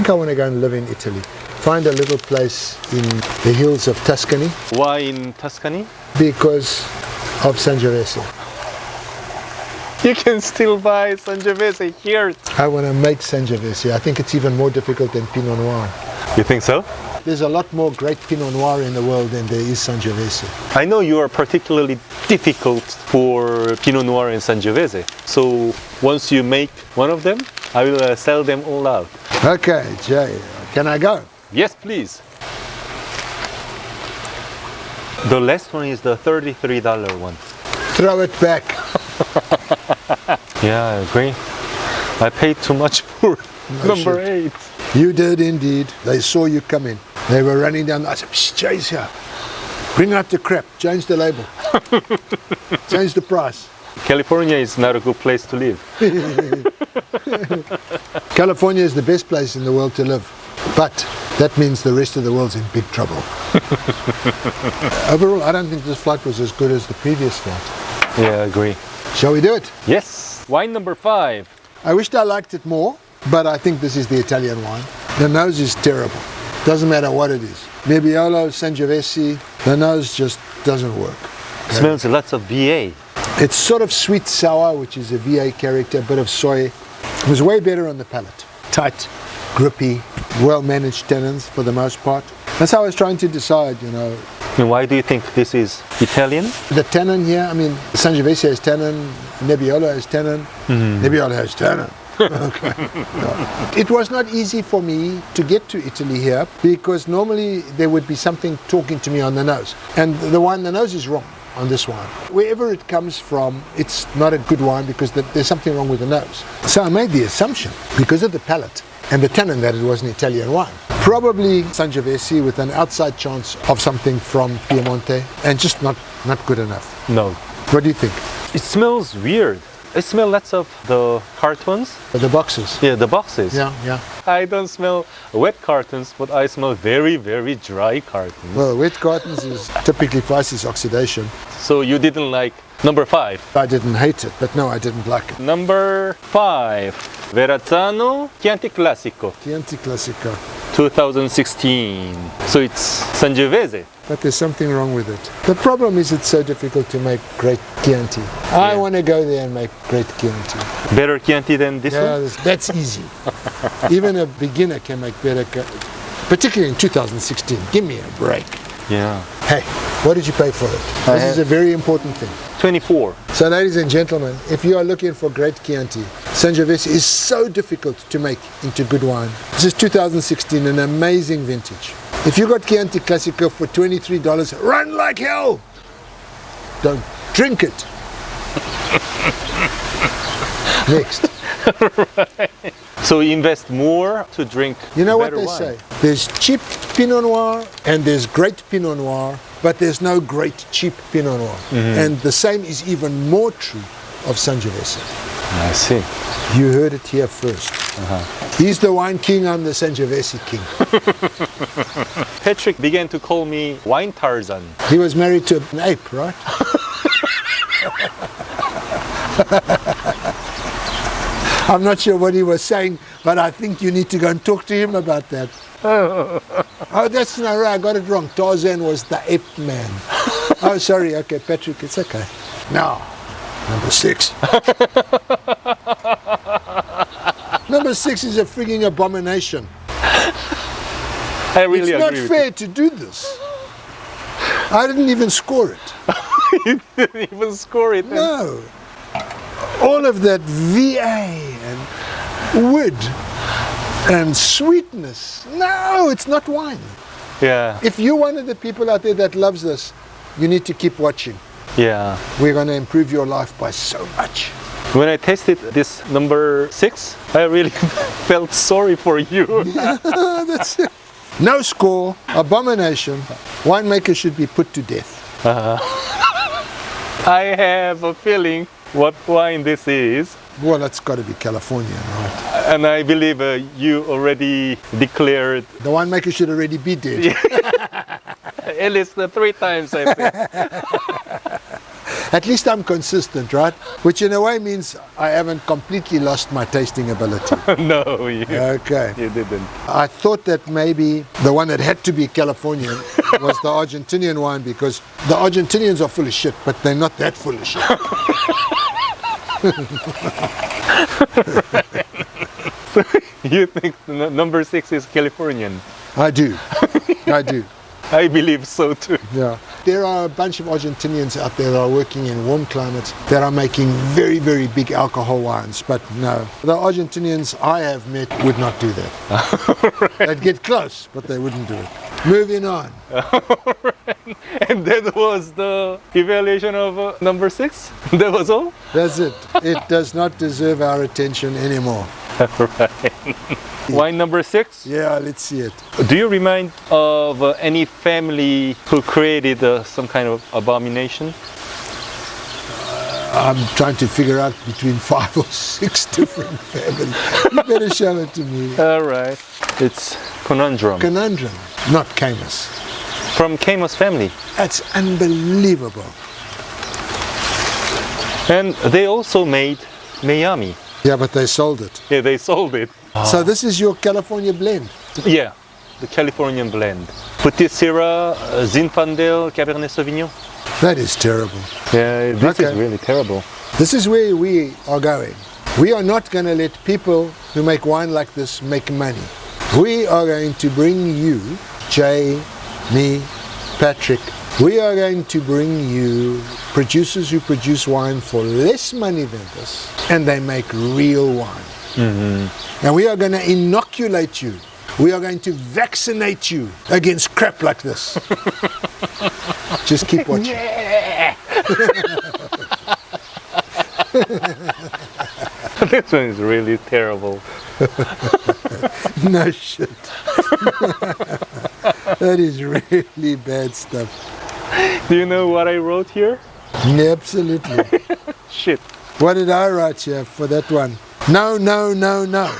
think I want to go and live in Italy. Find a little place in the hills of Tuscany. Why in Tuscany? Because of Sangiovese. You can still buy Sangiovese here. I want to make Sangiovese. I think it's even more difficult than Pinot Noir. You think so? There's a lot more great Pinot Noir in the world than there is Sangiovese. I know you are particularly difficult for Pinot Noir and Sangiovese. So once you make one of them, I will sell them all out. Okay, Jay, can I go? Yes, please. The last one is the $33 one. Throw it back. Yeah, I agree. I paid too much for number 8. You did indeed. They saw you come in. They were running down. I said, "Psst, Jay's here. Bring out the crap. Change the label. Change the price." California is not a good place to live. California is the best place in the world to live. But that means the rest of the world's in big trouble. Overall, I don't think this flight was as good as the previous flight. Yeah, I agree. Shall we do it? Yes. Wine number 5. I wished I liked it more, but I think this is the Italian wine. The nose is terrible. Doesn't matter what it is. Nebbiolo, Sangiovese, the nose just doesn't work. Okay. Smells lots of VA. It's sort of sweet sour, which is a VA character, a bit of soy. It was way better on the palate. Tight, grippy, well-managed tannins for the most part. That's how I was trying to decide, you know. And why do you think this is Italian? The tannin here, I mean, Sangiovese has tannin, Nebbiolo has tannin, Nebbiolo has tannin. Okay. No. It was not easy for me to get to Italy here because normally there would be something talking to me on the nose. And the nose is wrong on this wine. Wherever it comes from, it's not a good wine because there's something wrong with the nose. So I made the assumption, because of the palate and the tannin, that it was an Italian wine. Probably Sangiovese with an outside chance of something from Piemonte, and just not good enough. No. What do you think? It smells weird. I smell lots of the cartons. The boxes. Yeah, the boxes. Yeah. I don't smell wet cartons, but I smell very, very dry cartons. Well, wet cartons is typically Pisces oxidation. So you didn't like number 5? I didn't hate it, but no, I didn't like it. Number 5, Verrazzano Chianti Classico, Chianti Classico. 2016. So it's Sangiovese. But there's something wrong with it. The problem is it's so difficult to make great Chianti. I want to go there and make great Chianti. Better Chianti than this one? That's easy. Even a beginner can make better, particularly in 2016. Give me a break. Yeah. Hey, what did you pay for it? This is a very important thing. 24. So ladies and gentlemen, if you are looking for great Chianti, Sangiovese is so difficult to make into good wine. This is 2016, an amazing vintage. If you got Chianti Classico for $23, run like hell! Don't drink it. Next. Right. So you invest more to drink. You know what better they wine. say? There's cheap Pinot Noir and there's great Pinot Noir, but there's no great cheap Pinot Noir. And the same is even more true of Sangiovese. I see. You heard it here first. He's the wine king, I'm the Sangiovese king. Patrick began to call me Wine Tarzan. He was married to an ape, right? I'm not sure what he was saying, but I think you need to go and talk to him about that. Oh, that's not right, I got it wrong. Tarzan was the ape man. Oh, sorry, okay, Patrick, it's okay. Now, number 6. Number 6 is a frigging abomination. I really agree. It's agree not fair to do this. I didn't even score it. You didn't even score it. No. All of that VA and wood and sweetness. No, it's not wine. Yeah. If you're one of the people out there that loves this, you need to keep watching. Yeah. We're going to improve your life by so much. When I tasted this number 6, I really felt sorry for you. That's it. No score, abomination. Winemaker should be put to death. I have a feeling what wine this is. Well, that's got to be California, right? And I believe you already declared. The winemaker should already be dead. At least 3 times, I think. At least I'm consistent, right? Which in a way means I haven't completely lost my tasting ability. No, you Okay. didn't. I thought that maybe the one that had to be Californian was the Argentinian wine, because the Argentinians are full of shit, but they're not that full of shit. You think number 6 is Californian? I do. I do. I believe so too. Yeah. There are a bunch of Argentinians out there that are working in warm climates that are making very, very big alcohol wines. But no, the Argentinians I have met would not do that. Right. They'd get close, but they wouldn't do it. Moving on. Right. And that was the evaluation of number 6? That was all? That's it. It does not deserve our attention anymore. Right. Wine number 6? Yeah, let's see it. Do you remind of any family who created some kind of abomination? I'm trying to figure out between 5 or 6 different families. You better show it to me. All right. It's Conundrum. Conundrum, not Camus. From Camus family. That's unbelievable. And they also made Miami. Yeah, but they sold it. Yeah, they sold it. So this is your California blend. Yeah, the Californian blend. Petit Syrah, Zinfandel, Cabernet Sauvignon. That is terrible. Yeah, this Okay. is really terrible. This is where we are going. We are not going to let people who make wine like this make money. We are going to bring you, Jay, me, Patrick, we are going to bring you producers who produce wine for less money than this, and they make real wine. Mm-hmm. And we are going to inoculate you. We are going to vaccinate you against crap like this. Just keep watching. This one is really terrible. No shit. That is really bad stuff. Do you know what I wrote here? Absolutely. Shit. What did I write here for that one? No, no, no, no.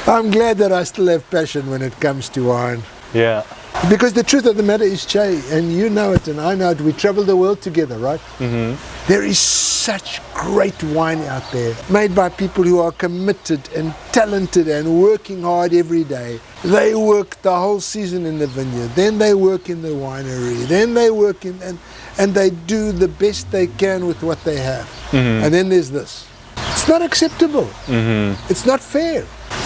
I'm glad that I still have passion when it comes to wine. Yeah. Because the truth of the matter is, Che, and you know it and I know it, we travel the world together, right? Mm-hmm. There is such great wine out there, made by people who are committed and talented and working hard every day. They work the whole season in the vineyard, then they work in the winery, then they work in, and they do the best they can with what they have. Mm-hmm. And then there's this. It's not acceptable. Mm-hmm. It's not fair.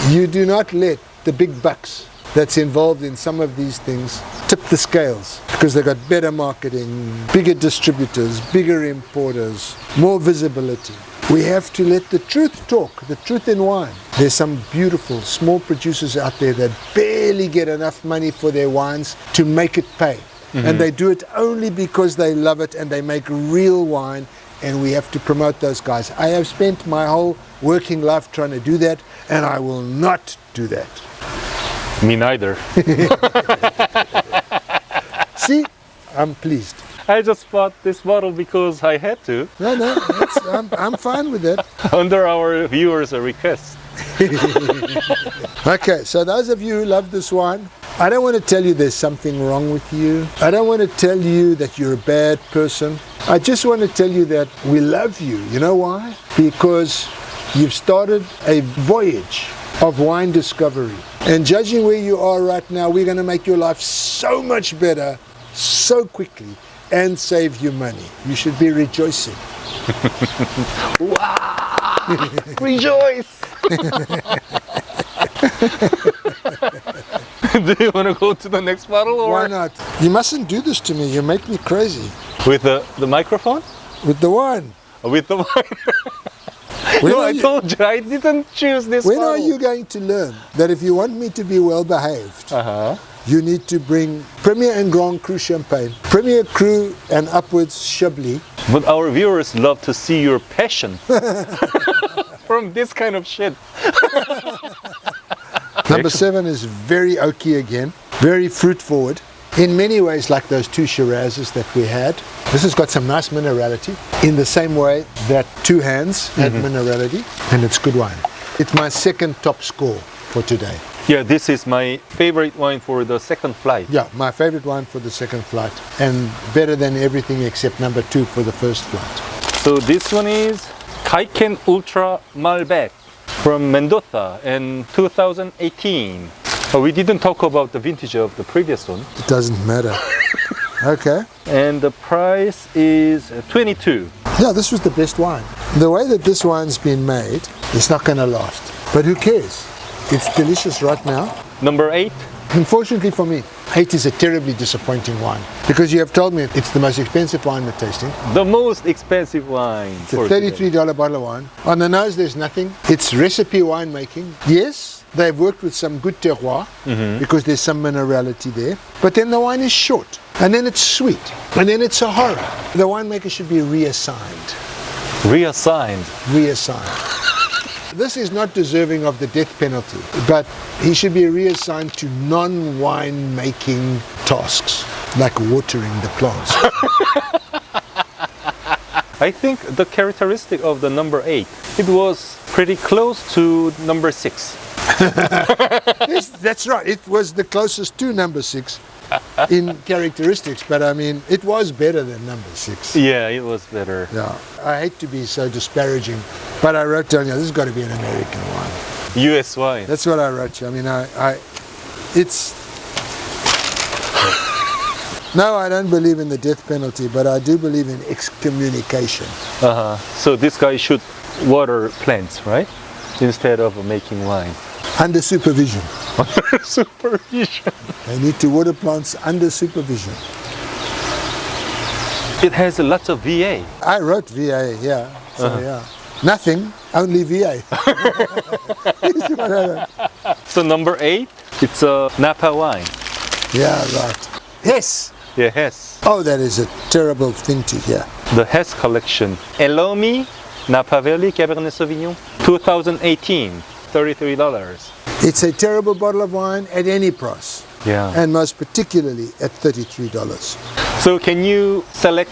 You do not let the big bucks that's involved in some of these things tip the scales, because they've got better marketing, bigger distributors, bigger importers, more visibility. We have to let the truth talk, the truth in wine. There's some beautiful small producers out there that barely get enough money for their wines to make it pay. Mm-hmm. And they do it only because they love it and they make real wine, and we have to promote those guys. I have spent my whole working life trying to do that, and I will not do that. Me neither. See, I'm pleased. I just bought this bottle because I had to. No, I'm fine with that. Under our viewers' request. Okay, so those of you who love this wine, I don't want to tell you there's something wrong with you. I don't want to tell you that you're a bad person. I just want to tell you that we love you. You know why? Because you've started a voyage of wine discovery. And judging where you are right now, we're going to make your life so much better, so quickly, and save you money. You should be rejoicing. Wow! Rejoice! Do you want to go to the next bottle? Or? Why not? You mustn't do this to me. You make me crazy. With the microphone? With the wine. With the wine? No, I told you, I didn't choose this When bottle. are you going to learn that if you want me to be well behaved, you need to bring Premier and Grand Cru Champagne, Premier Cru and upwards Chablis. But our viewers love to see your passion from this kind of shit. Number 7 is very oaky again, very fruit forward. In many ways like those two Shirazes that we had. This has got some nice minerality in the same way that Two Hands had minerality, and it's good wine. It's my second top score for today. Yeah, this is my favorite wine for the second flight. Yeah, my favorite wine for the second flight, and better than everything except number 2 for the first flight. So this one is Kaiken Ultra Malbec from Mendoza in 2018. We didn't talk about the vintage of the previous one. It doesn't matter. Okay. And the price is 22. Yeah, this was the best wine. The way that this wine's been made, it's not going to last. But who cares? It's delicious right now. Number 8. Unfortunately for me, 8 is a terribly disappointing wine because you have told me it's the most expensive wine we're tasting. The most expensive wine. It's a $33 bottle of wine. On the nose, there's nothing. It's recipe winemaking. Yes, they've worked with some good terroir because there's some minerality there. But then the wine is short, and then it's sweet, and then it's a horror. The winemaker should be reassigned. Reassigned. This is not deserving of the death penalty, but he should be reassigned to non-wine making tasks, like watering the plants. I think the characteristic of the number 8, it was pretty close to number 6. Yes, that's right. It was the closest to number 6 in characteristics, but I mean, it was better than number 6. Yeah, it was better. Yeah, I hate to be so disparaging, but I wrote down, this has got to be an American wine. US wine. That's what I wrote you. I mean, it's... No, I don't believe in the death penalty, but I do believe in excommunication. So this guy should water plants, right? Instead of making wine. Under supervision. Under supervision. They need to water plants under supervision. It has lots of VA. I wrote VA, yeah. So yeah. Nothing, only VA. So number 8, it's a Napa wine. Yeah, right. Hess. Yeah, Hess. Oh, that is a terrible thing to hear. The Hess collection. Elomi Napa Valley Cabernet Sauvignon 2018, $33. It's a terrible bottle of wine at any price. Yeah. And most particularly at $33. So can you select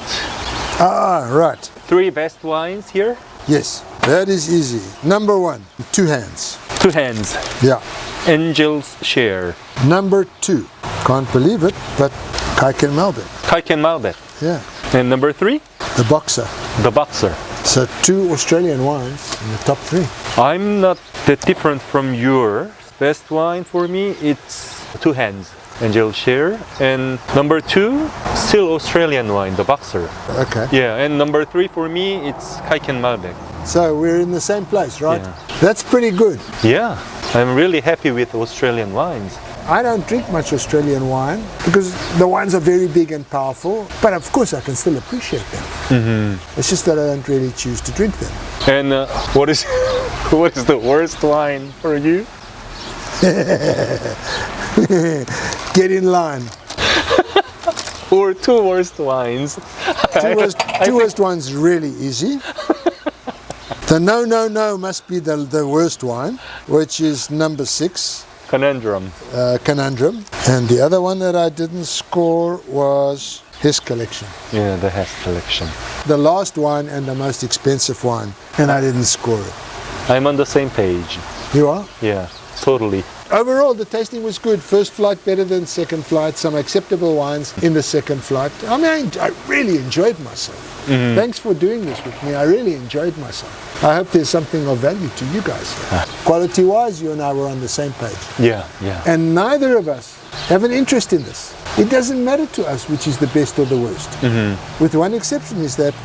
Right. 3 best wines here? Yes, that is easy. Number 1, 2 hands. 2 hands. Yeah. Angel's Share. Number 2, can't believe it, but Kaiken Malbec. Kaiken Malbec. Yeah. And number 3, The Boxer. the Boxer. So 2 Australian wines in the top 3. I'm not that different from your best wine. For me, it's 2 hands. Angel's Share. And number 2, still Australian wine, the Boxer. Okay. Yeah, and number 3 for me, it's Kaiken Malbec. So we're in the same place, right? Yeah. That's pretty good. Yeah, I'm really happy with Australian wines. I don't drink much Australian wine because the wines are very big and powerful, but of course I can still appreciate them. It's just that I don't really choose to drink them. And what is the worst wine for you? Get in line. Or 2 worst wines. Two worst ones really easy. The no must be the worst wine, which is number 6. Conundrum. Conundrum. And the other one that I didn't score was Hess collection. Yeah, the Hess collection. The last wine and the most expensive wine, and I didn't score it. I'm on the same page. You are? Yeah, totally. Overall, the tasting was good. First flight better than second flight. Some acceptable wines in the second flight. I mean, I really enjoyed myself. Thanks for doing this with me. I really enjoyed myself. I hope there's something of value to you guys. Quality-wise, you and I were on the same page. Yeah, yeah. And neither of us have an interest in this. It doesn't matter to us which is the best or the worst. With one exception is that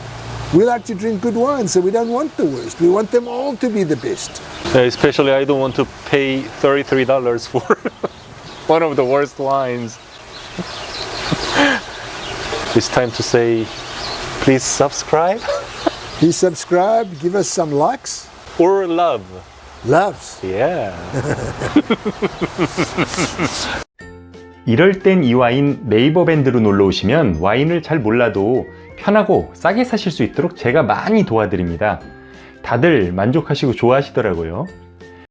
we like to drink good wine, so we don't want the worst. We want them all to be the best. Especially I don't want to pay $33 for one of the worst wines. It's time to say, please subscribe. Please subscribe, give us some likes. Or love. Loves. Yeah. 이럴 땐 이 와인 네이버 밴드로 놀러 오시면 와인을 잘 몰라도 편하고 싸게 사실 수 있도록 제가 많이 도와드립니다. 다들 만족하시고 좋아하시더라고요.